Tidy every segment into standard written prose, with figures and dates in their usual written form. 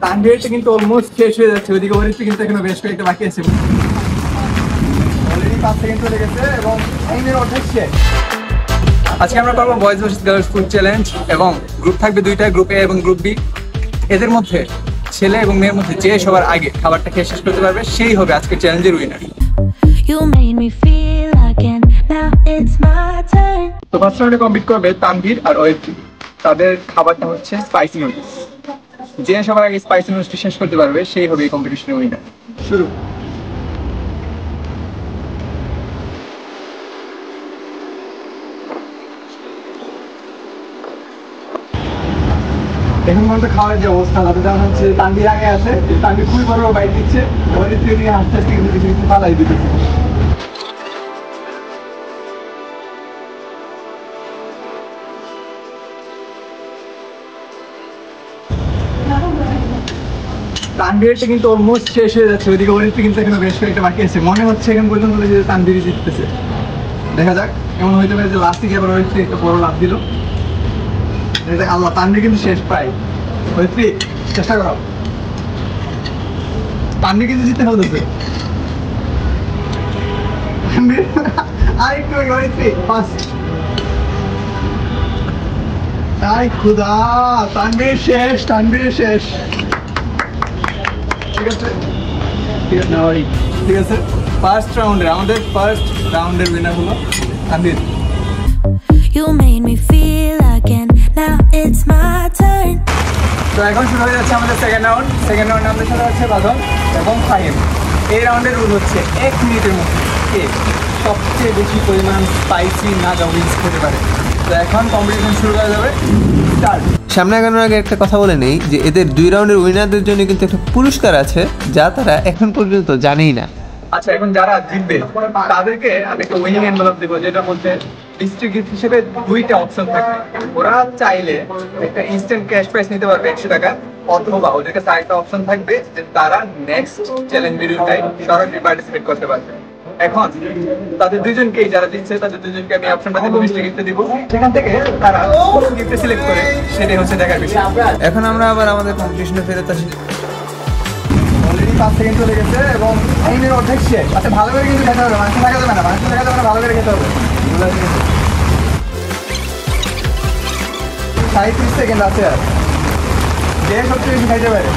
তানভীরটা কিন্তু অলমোস্ট শেষ হয়ে যাচ্ছে, ওইদিকে ওরিতে কিন্তু এখনো বেশ কয়েকটা বাকি আছে। অলরেডি 5 সেকেন্ড চলে গেছে এবং টাইমের অর্ধেক শেষ। আজকে আমরা করবো boys versus girls food challenge এবং গ্রুপ থাকবে দুইটা, গ্রুপ এ এবং গ্রুপ বি। এদের মধ্যে ছেলে এবং মেয়ের মধ্যে যে সবার আগে খাবারটা খেয়ে শেষ করতে পারবে সেই হবে আজকে চ্যালেঞ্জের উইনার। তো ফার্স্ট রাউন্ডে কমপ্লিট করবে তানভীর আর ওয়েত্রী। তাদের খাবারটা হচ্ছে স্পাইসি নুডলস। যে সবার আগে স্পাইসি নুডলসটি শেষ করতে পারবে সেই হবে এই কম্পিটিশনের উইনার। শুরু। এখন পর্যন্ত খাওয়ার যে অবস্থা, তাতে যেমন হচ্ছে তানভীর আগে আছে, তানভীর খুবই বড় বাইট দিচ্ছে, ওয়েত্রী নিয়ে আস্তে আস্তে কিন্তু কিছু কিছু পালাই দিতেছে। তানভীরটা কিন্তু অলমোস্ট শেষ হয়ে যাচ্ছে, ওইদিকে ওরিতে কিন্তু এখনো বেশ কয়েকটা বাকি আছে। মনে হচ্ছে এখন পর্যন্ত যে তানভীরই জিততেছে। দেখা যাক, এমন হইতে পারে যে লাস্টে গিয়ে আবার ওরিতে একটা বড় লাভ দিল। আল্লাহ, তানভীর কিন্তু শেষ প্রায়। ওরিতে চেষ্টা করো, তানভীর কিন্তু জিততে হতেছে। আরেকটু ওরিতে ফার্স্ট। আই খুদা, তানভীর শেষ, তানভীর শেষ। ঠিক আছে, ফার্স্ট রাউন্ডের আমাদের ফার্স্ট রাউন্ডের উইনার হলো তানভীর। তো এখন শুরু হয়ে যাচ্ছে আমাদের সেকেন্ড রাউন্ড। সেকেন্ড রাউন্ডে আমাদের সাথে হচ্ছে বাদল এবং ফাহিম। এই রাউন্ডের রুল হচ্ছে 1 মিনিটের মধ্যে কে সবচেয়ে বেশি পরিমাণ স্পাইসি নাগা উইংস খেতে পারে। তো এখন কম্পিটিশন শুরু করা যাবে, স্টার্ট। সামনে আগানোর আগে একটা কথা বলে নেই যে এদের 2 রাউন্ডের উইনারদের জন্য কিন্তু একটা পুরস্কার আছে যা তারা এখন পর্যন্ত জানেই না। আচ্ছা, এখন যারা জিতবে তাদেরকে আমি একটা উইনিং এনভেলপ দেবো, যেটা বলতে মিস্ট্রি গিফট হিসেবে 2টা অপশন থাকবে। ওরা চাইলে একটা ইনস্ট্যান্ট ক্যাশ প্রাইজ নিতে পারবে 100 টাকা, অথবা ওদের কাছে আরেকটা অপশন থাকবে যে তারা নেক্সট চ্যালেঞ্জ ভিডিওটায় সরাসরি পার্টিসিপেট করতে পারবে। এখন তাদের দুইজনকেই, যারা দিচ্ছে তাদের দুইজনকে আমি অপশনটা দেবো, মিস্ট্রি গিফট দিব। সেখান থেকে তারা কোন গিফট সিলেক্ট করে সেটাই হচ্ছে দেখার বিষয়। এখন আমরা আবার আমাদের কম্পিটিশনে ফেরত আসি। অলরেডি 5 সেকেন্ড চলে গেছে এবং টাইমের অর্ধেক শেষ। আচ্ছা, ভালো করে কিন্তু খেতে হবে, মানুষ থাকা যাবে না, মানুষ থাকা যাবে না, ভালো করে খেতে হবে। 37 সেকেন্ড আছে, আর যে সবচেয়ে বেশি খাইতে পারে।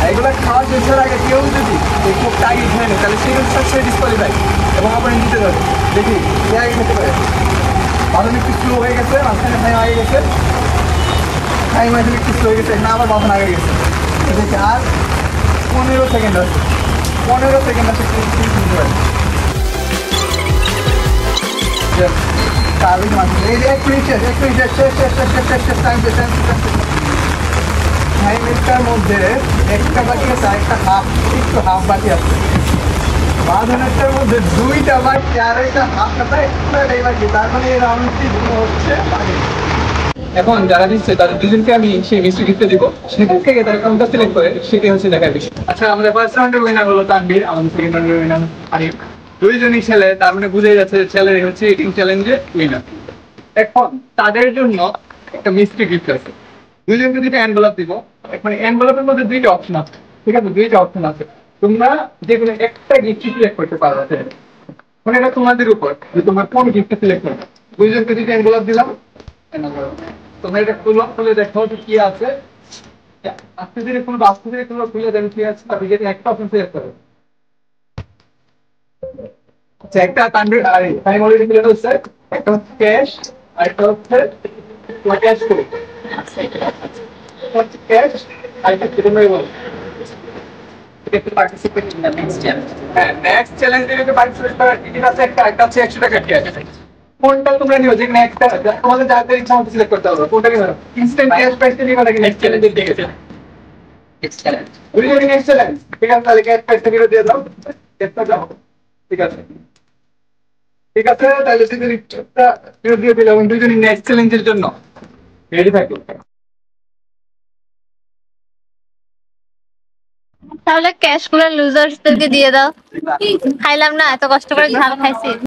এগুলো খাওয়া শেষের আগে কেউ যদি একটু আগে খেয়ে নেয় তাহলে সেই সবচেয়ে ডিসকোয়ালিফাই এবং আপনার নিতে যাবে। দেখি কে আগে খেতে পারে। বাদন একটু স্লো হয়ে গেছে, মাঝখানে টাইম আগে গেছে, টাইম আসলে একটু স্লো হয়ে গেছে, না আবার বাদন আগে গেছে। দেখি আর 15 সেকেন্ড আছে, 15 সেকেন্ড আছে, শুনতে পারে। এই যে 1 মিনিট শেষ, 1 মিনিট শেষ, টাইমটার মধ্যে একটা বাকি আছে, একটা হাফ, একটু হাফ বাকি আছে। বাঁধনেরটার মধ্যে 2টা বাকি আর একটা হাফটা একটাই বাকি, তার মানে এই রাউন্ডটি হচ্ছে আগে। এখন যারা দিচ্ছে তাদের দুজনকে আমি সেই মিস্ট্রি গিফট দিব, সেখান থেকে তারা কোনটা সিলেক্ট করে সেটাই হচ্ছে দেখার বিষয়। আচ্ছা, আমাদের ফার্স্ট রাউন্ডের উইনার হলো তানভীর, আমাদের সেকেন্ড রাউন্ডের উইনার আরিফ। দুইজনই ছেলে, তার মানে বুঝাই যাচ্ছে ছেলেরই হচ্ছে ইটিং চ্যালেঞ্জের উইনার। এখন তাদের জন্য একটা মিস্ট্রি গিফট আছে, দুইজনকে 2টা এনভেলপ দিব। এখন এনভেলপের মধ্যে 2টা অপশন আছে, ঠিক আছে? 2টা অপশন আছে, তোমরা যে কোনো একটা গিফট সিলেক্ট করতে পারো। মানে এটা তোমাদের উপর যে তোমরা কোন গিফটটা সিলেক্ট করবে। দুইজনকে 2টা এনভেলপ দিলাম, তোমরা এটা খুলে দেখো কি আছে। আস্তে ধীরে খুলবো, আস্তে ধীরে খুলবো, খুলে দেখো কি আছে। তারপরে যেটা একটা অপশন সিলেক্ট করো। আচ্ছা, একটা তানভীর টাইম অলরেডি ক্লিয়ার হচ্ছে। একটা হচ্ছে ক্যাশ আর একটা হচ্ছে ক্যাশ করে ক্যাশ আর একটা কিরকমই বল। একটু participate in the next challenge. হ্যাঁ, নেক্সট চ্যালেঞ্জে যদি পার্টিসিপেট করার টিকিট আছে একটা হচ্ছে 100 টাকা ক্যাশ। কোনটা তোমরা নিও, যেখানে একটা তোমাদের যাদের ইচ্ছা মতো সিলেক্ট করতে হবে। কোনটা নিবে? ইনস্ট্যান্ট ক্যাশ প্রাইস নিবে নাকি নেক্সট চ্যালেঞ্জে? ঠিক আছে, নেক্সট চ্যালেঞ্জ। দুইজনই নেক্সট চ্যালেঞ্জ, ঠিক আছে? তাহলে ক্যাশ প্রাইস নিবে দিয়ে দাও, ক্যাশটা দাও। ঠিক আছে, ঠিক আছে, তাহলে টিকিটটা দিয়ে দিলাম। দুইজনই নেক্সট চ্যালেঞ্জের জন্য রেডি থাকো। তাহলে ক্যাশ গুলো লুজার্সদেরকে দিয়ে দাও। খাইলাম না, এত কষ্ট করে ঝাল খাইছি।